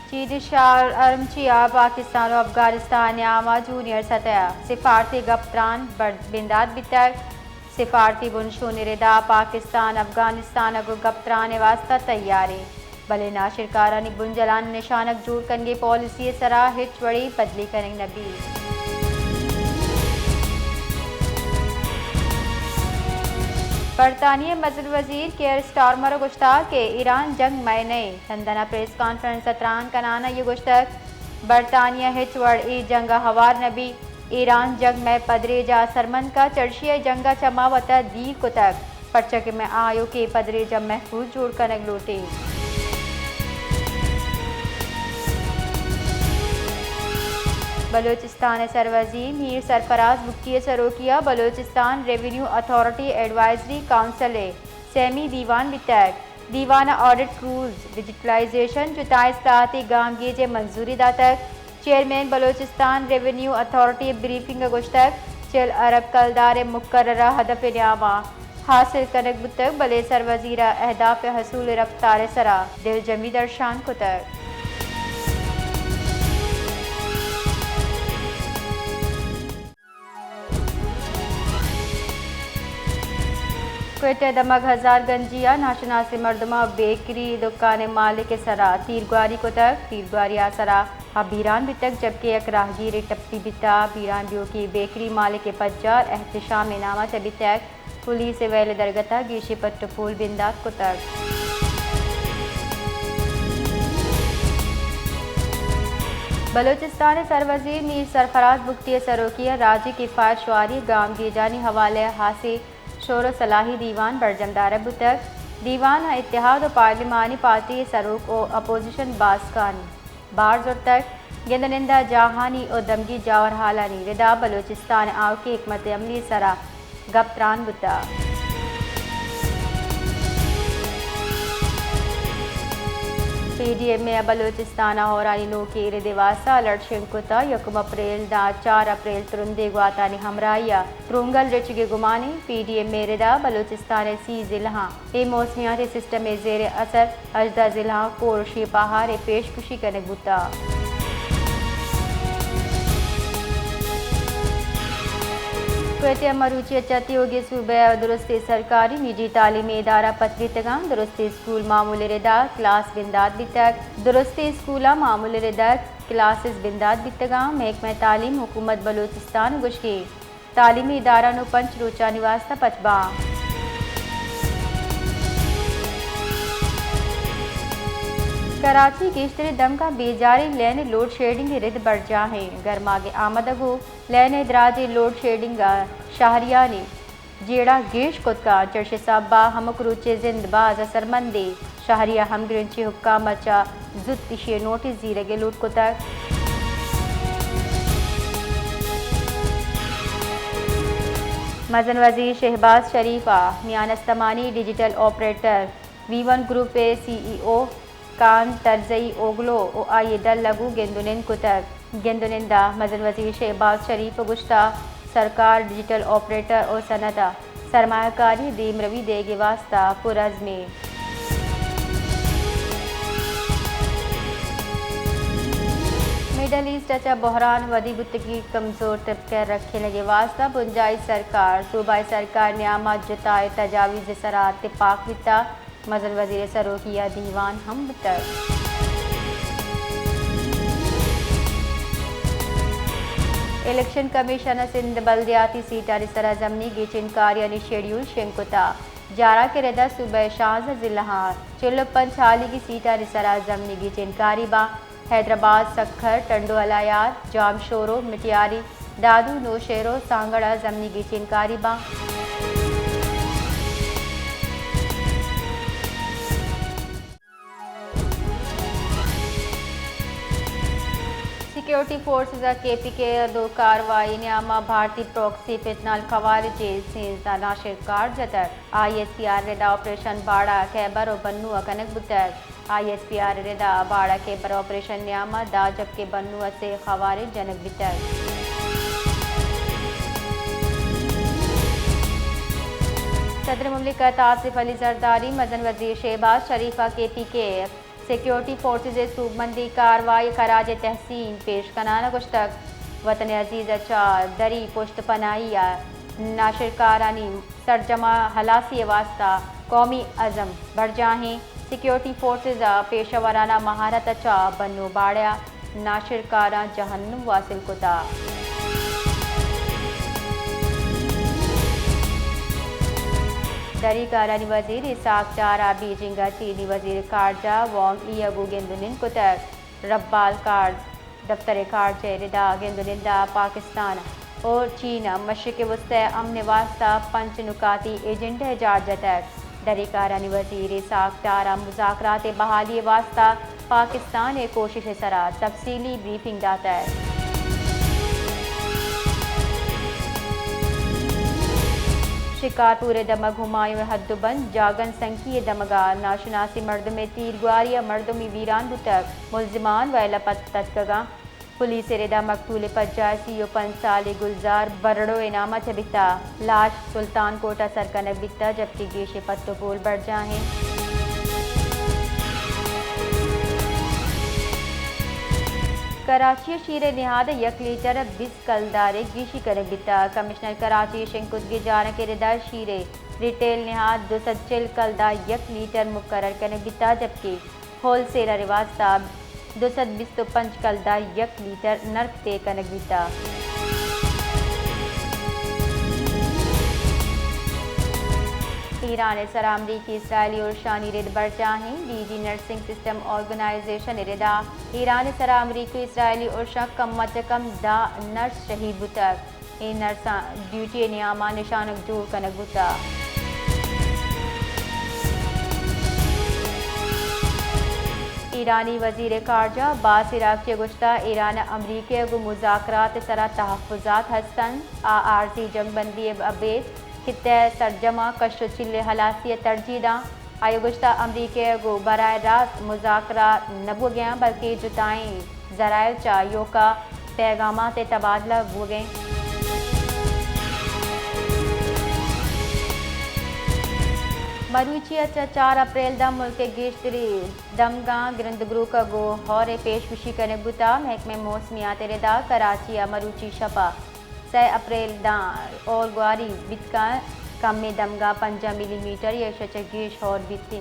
चीनी शार अरमचिया पाकिस्तान और अफगानिस्तान आमा जूनियर सतह सिफारती गप्त्रान बिंदात बितर सिफारती बुनशो निरेदा पाकिस्तान अफगानिस्तान को गप्त्रान वास्ता तैयारी भले नाशिरकारा नि बुंजलान निशानक जोड़ करेंगे पॉलिसी सरा हिट वड़ी बदली करेंगे नबी बरतानिया मजल वजीर केयर स्टारमर गुश्तार के ईरान जंग में नए तंदना प्रेस कॉन्फ्रेंस सत्रान कनाना ये गुश्तक बरतानिया हिच वड़ ई जंग हवार नबी ईरान जंग में पदरे जा सरमन का चर्शिया जंगा चमावता दी कुतक परचक में आयो के पदरे जब महफूज जोड़ कर लौटे बलूचिस्तान सरवजीर मीर सरफराज मुफ्ती सरोकिया Balochistan revenue authority advisory council सेमी दीवान बितैक दीवाना ऑडिट रूल्स डिजिटलाइजेशन जुता इस्लाहती गामगी जे मंजूरी दातक chairman Balochistan revenue authority briefing गुश्तक चल अरब कलदार मुकर्ररा हदफ न्यामा हासिल कनक बुतक बले सरवजीरा अहदाफ हसूल रफ्तार सरा दिल जमी दर्शान कुतक दमक हजार गंजिया नाशनासी मर्दमा बेकरी दुकान मालिक सरा तीरगुआरी को तक तीरगुआरी आसरा बीरान भी तक जबकि एक राहगीर टप्पी बिता बीरान बियो की बेकरी मालिक पज्जार एहतशाम नामा तभी तक पुलिस वेल दरगता गीशी पट्टू फूल बिंदात को तक बलूचिस्तान सरवजीर मीर सरफराज बुख्ती सरोकिया राज्य की फायर शुआरी गांव की जानी हवाले हासी शोर सलाही दीवान बरजमदार बुतक दीवान इत्तेहाद और पार्लिमानी पार्टी सरूक और अपोजिशन बासकान बार जोर तक गेंदनिंदा जहानी और दमगी जावर हालानी रिदा बलूचिस्तान आव की हिकमत अमली सरा गप्त्रान बुता PDM में बलूचिस्तान होरानी नो के रिदेवासा अलर्ट शिंकुता यकुम अप्रैल दा 4 अप्रैल तुरंदे गुआतानी हमराइया त्रुंगल रिचगे गुमानी PDM में रिदा बलूचिस्तान सी जिला ए मौसमियाती सिस्टम में जेर असर अजदा जिला कोरशी पहाड़ पेशकुशी कने बुता मरूची चती होगी सूबे दुरुस्ती सरकारी निजी तालीमी इदारा पतरी तगाम दुरुस्ती स्कूल मामूल रिदा क्लास बिंदात बितक दुरुस्ती स्कूला मामूल रिदा क्लासेस बिंदात बितगाम महकमा तालीम हुकूमत बलूचिस्तान गुशकी तालीमी इदारा नु पंच रोचा निवास पचबा कराची केशतरी दम का बेजारी लेने लोड शेडिंग रिद बढ़ जा है गर्मागे आमदगो लेने दराजे लोड शेडिंग शाहरिया ने जेड़ा गेश खुद का जर्श साबा हमक रुचे जिंदबाज असरमंदे शाहरिया हम ग्रिंची हुक्का मचा जुत इशे नोटिस दी रगे लोड को तक मजन वजीर शहबाज शरीफा मियानस्तमानी digital operator V1 group CEO कान तर्जई ओगलो ओ आये डल लगू गेंदुनिन कुतक गेंदुनिंदा मजन वजीर शहबाज शरीफ गुश्ता सरकार डिजिटल ऑपरेटर और सनदा सरमायाकारी दीम रवि देगे वास्ता पुरज में मिडल ईस्ट अचा बहरान वदी बुतगी कमज़ोर तबके रखे लगे वास्ता बुंजाई सरकार सूबाई सरकार न्यामा जताए तजावीज़ सरा इत्तेफाक विता मजल वजीर सरोकिया दीवान हम तक इलेक्शन कमीशन सिंध बल्दियाती सीटा सरा जमनी की चिनकारी शेड्यूल शेंकुता जारा के रदा सुबह शाह जिला चिल्लो पंचाली की सीटा सरा जमनी की चिनकारी बा हैदराबाद सखर टंडो अलायात जाम शोरो मिटियारी दादू नौशेरो सांगड़ा जमनी की चिनकारी बा सिक्योरिटी फोर्सेस KPK दो कार्रवाई न्यामा भारतीय proxy फितनाल खवारिज Nashir car जतर ISPR रेदा operation बाड़ा खैबर और बन्नू कनक बुतर ISPR रेदा बाड़ा खैबर ऑपरेशन न्यामा दा जबकि बन्नू से खवारिज जनक बितर सदर मुमलिकत आसिफ अली जरदारी मजन वजीर शहबाज शरीफा KPK सिक्योरिटी फोर्सेस सूबमंदी कार्रवाई खराज तहसीन पेश कनाना गुश्तक वतन अजीज़ अच्छा दरी पुश्त पनाहिया नाशिरकारानी सरजमा हलासी वास्ता कौमी अज़म बढ़ जाहें सिक्योरिटी फोर्सेस पेशवराना महारत अच्छा बनो बाड़ा नाशिरकारा जहन्नुम वासिल कुता दरी कारनी वजीर इसाक चारा बीजिंगा चीनी वजीर खारजा वोंग इयगू गेंदुनिन कुतक रब्बाल कार्ड दफ्तर खारजा रिदा गेंदुनिंदा पाकिस्तान और चीन मशरक़ वस्ती अमन वास्ता पंच नुकाती एजेंडा जारजा तक दरी कारनी वजीर इसाक चारा मुज़ाकरात बहाली वास्ता पाकिस्तान कोशिश सरा तफसीली ब्रीफिंग दाता है। शिकारपुर दमग हुमायूं हद्दुबंद जागन संकी दमगा नाशनासी मर्द में तीरगुआरिया मर्दमी वीरान बुतक मुलजिमान वैला तत्कगा पुलिस रेदा मकतूल पज्जासी 5 साल गुलजार बरड़ो इनामा बिता लाश सुल्तान कोटा सरकनक बिता जबकि गेशे पत्तो पोल बढ़ जाए। कराची शीर निहाद 1 लीटर 20 कलदारे गिशी कर बिता कमिश्नर कराची शंकुत गिजार के रिदा शीरे रिटेल निहाद 240 कलदा 1 लीटर मुकर्रर कर बिता जबकि होलसेलर वास्ता 225 कलदा 1 लीटर नर्क ते कनक बिता। ईरान सर अमरीकी इसराइली और शानी रिद बढ़ जाएं डीजी नर्सिंग सिस्टम ऑर्गेनाइजेशन रिदा ईरान सर अमरीकी इसराइली और शक कम अज कम दा नर्स शहीद बुतक ए नर्सा ड्यूटी नियामा निशानक जोड़ कनक बुता। ईरानी वजीर खारजा बास इराक के गुश्ता ईरान अमरीकी गु मुज़ाकरात सरा तहफ़्फ़ुज़ात हस्तन आरजी जंग बंदी अबेद खिते सरजमा कश्र चिल्ले हलासी तरजीदा आयोगुश्ता अमरीके गो बराह रास्त मुज़ाकरा नबू गया बल्कि जुताएँ ज़राइल चा योका पैगामा ते तबादला हो गए। मरूची 4 अप्रैल दम मुल्क गेश्तरी दमगा गिरंदगरू का गो हौरे पेशकशी करने बुता महकमे मौसमियात रिदा कराची मरूची शपा 6 अप्रैल दा और ग्वारी बितका कम में दमगा 5 मिलीमीटर यश गेश और बीती।